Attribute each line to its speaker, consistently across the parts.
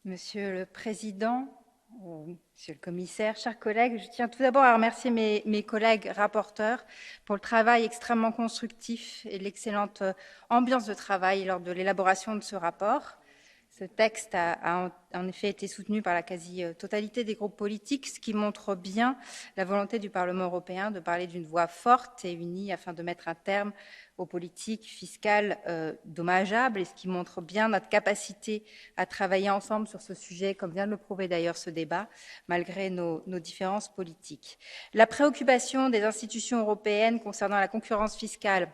Speaker 1: Monsieur le Président, Monsieur le Commissaire, chers collègues, je tiens tout d'abord à remercier mes collègues rapporteurs pour le travail extrêmement constructif et l'excellente ambiance de travail lors de l'élaboration de ce rapport. Ce texte a en effet été soutenu par la quasi-totalité des groupes politiques, ce qui montre bien la volonté du Parlement européen de parler d'une voix forte et unie afin de mettre un terme aux politiques fiscales dommageables, et ce qui montre bien notre capacité à travailler ensemble sur ce sujet, comme vient de le prouver d'ailleurs ce débat, malgré nos différences politiques. La préoccupation des institutions européennes concernant la concurrence fiscale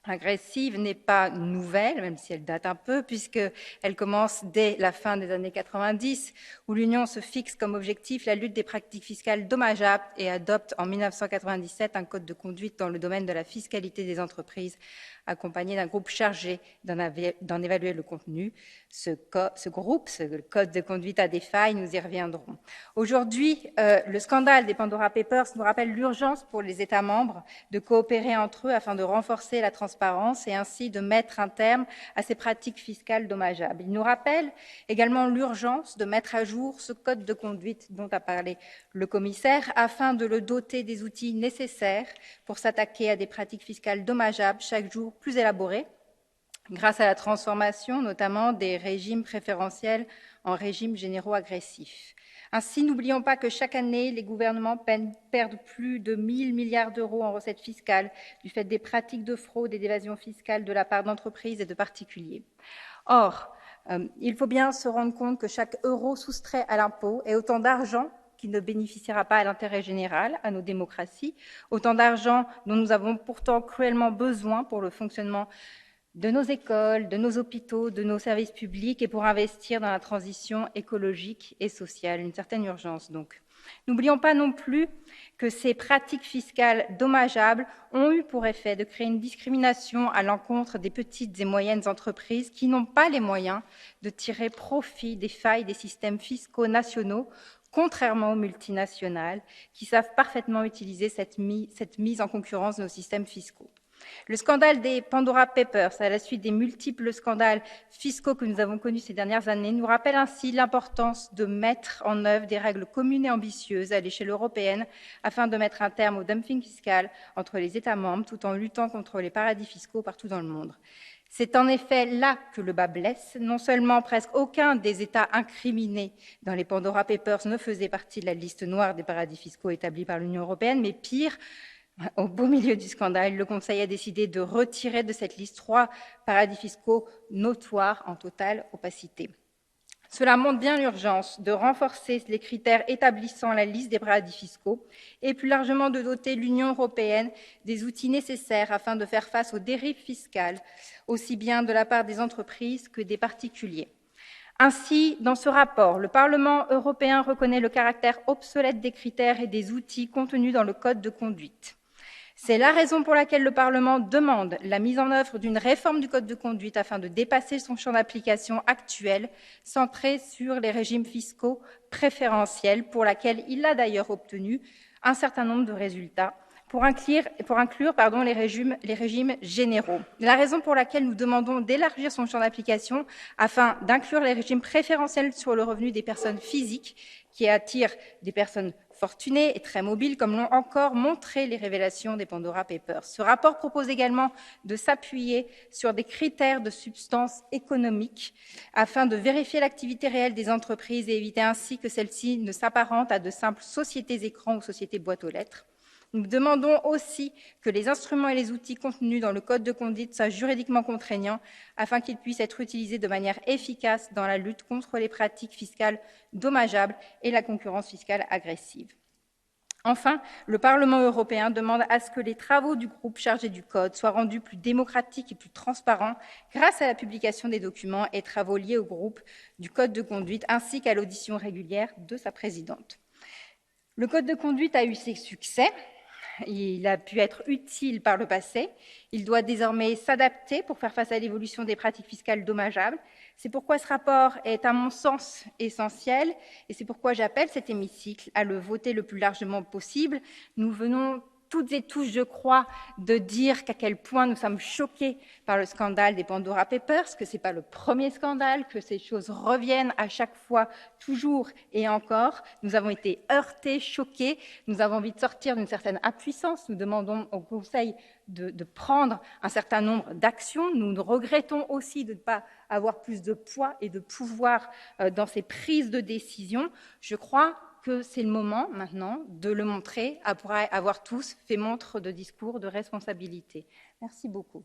Speaker 1: agressive n'est pas nouvelle, même si elle date un peu, puisqu'elle commence dès la fin des années 90, où l'Union se fixe comme objectif la lutte des pratiques fiscales dommageables et adopte en 1997 un code de conduite dans le domaine de la fiscalité des entreprises, accompagné d'un groupe chargé d'en évaluer le contenu. Ce code de conduite a des failles, nous y reviendrons. Aujourd'hui, le scandale des Pandora Papers nous rappelle l'urgence pour les États membres de coopérer entre eux afin de renforcer la transparence et ainsi de mettre un terme à ces pratiques fiscales dommageables. Il nous rappelle également l'urgence de mettre à jour ce code de conduite dont a parlé le commissaire afin de le doter des outils nécessaires pour s'attaquer à des pratiques fiscales dommageables chaque jour plus élaborées, grâce à la transformation notamment des régimes préférentiels en régimes généraux agressifs. Ainsi, n'oublions pas que chaque année, les gouvernements perdent plus de 1 000 milliards d'euros en recettes fiscales du fait des pratiques de fraude et d'évasion fiscale de la part d'entreprises et de particuliers. Or, il faut bien se rendre compte que chaque euro soustrait à l'impôt est autant d'argent qui ne bénéficiera pas à l'intérêt général, à nos démocraties, autant d'argent dont nous avons pourtant cruellement besoin pour le fonctionnement de nos écoles, de nos hôpitaux, de nos services publics et pour investir dans la transition écologique et sociale, une certaine urgence donc. N'oublions pas non plus que ces pratiques fiscales dommageables ont eu pour effet de créer une discrimination à l'encontre des petites et moyennes entreprises qui n'ont pas les moyens de tirer profit des failles des systèmes fiscaux nationaux, contrairement aux multinationales qui savent parfaitement utiliser cette mise en concurrence de nos systèmes fiscaux. Le scandale des Pandora Papers, à la suite des multiples scandales fiscaux que nous avons connus ces dernières années, nous rappelle ainsi l'importance de mettre en œuvre des règles communes et ambitieuses à l'échelle européenne afin de mettre un terme au dumping fiscal entre les États membres tout en luttant contre les paradis fiscaux partout dans le monde. C'est en effet là que le bât blesse. Non seulement presque aucun des États incriminés dans les Pandora Papers ne faisait partie de la liste noire des paradis fiscaux établie par l'Union européenne, mais pire, au beau milieu du scandale, le Conseil a décidé de retirer de cette liste 3 paradis fiscaux notoires en totale opacité. Cela montre bien l'urgence de renforcer les critères établissant la liste des paradis fiscaux et plus largement de doter l'Union européenne des outils nécessaires afin de faire face aux dérives fiscales, aussi bien de la part des entreprises que des particuliers. Ainsi, dans ce rapport, le Parlement européen reconnaît le caractère obsolète des critères et des outils contenus dans le Code de conduite. C'est la raison pour laquelle le Parlement demande la mise en œuvre d'une réforme du Code de conduite afin de dépasser son champ d'application actuel, centré sur les régimes fiscaux préférentiels, pour laquelle il a d'ailleurs obtenu un certain nombre de résultats, pour inclure les régimes généraux. La raison pour laquelle nous demandons d'élargir son champ d'application afin d'inclure les régimes préférentiels sur le revenu des personnes physiques qui attirent des personnes fortunées et très mobiles, comme l'ont encore montré les révélations des Pandora Papers. Ce rapport propose également de s'appuyer sur des critères de substance économique afin de vérifier l'activité réelle des entreprises et éviter ainsi que celles-ci ne s'apparentent à de simples sociétés écrans ou sociétés boîtes aux lettres. Nous demandons aussi que les instruments et les outils contenus dans le Code de conduite soient juridiquement contraignants afin qu'ils puissent être utilisés de manière efficace dans la lutte contre les pratiques fiscales dommageables et la concurrence fiscale agressive. Enfin, le Parlement européen demande à ce que les travaux du groupe chargé du Code soient rendus plus démocratiques et plus transparents grâce à la publication des documents et travaux liés au groupe du Code de conduite ainsi qu'à l'audition régulière de sa présidente. Le Code de conduite a eu ses succès. Il a pu être utile par le passé. Il doit désormais s'adapter pour faire face à l'évolution des pratiques fiscales dommageables. C'est pourquoi ce rapport est, à mon sens, essentiel et c'est pourquoi j'appelle cet hémicycle à le voter le plus largement possible. Nous venons toutes et tous, je crois, de dire qu'à quel point nous sommes choqués par le scandale des Pandora Papers, que ce n'est pas le premier scandale, que ces choses reviennent à chaque fois, toujours et encore. Nous avons été heurtés, choqués, nous avons envie de sortir d'une certaine impuissance. Nous demandons au Conseil de prendre un certain nombre d'actions. Nous regrettons aussi de ne pas avoir plus de poids et de pouvoir dans ces prises de décision. Je crois que c'est le moment maintenant de le montrer, après avoir tous fait montre de discours de responsabilité. Merci beaucoup.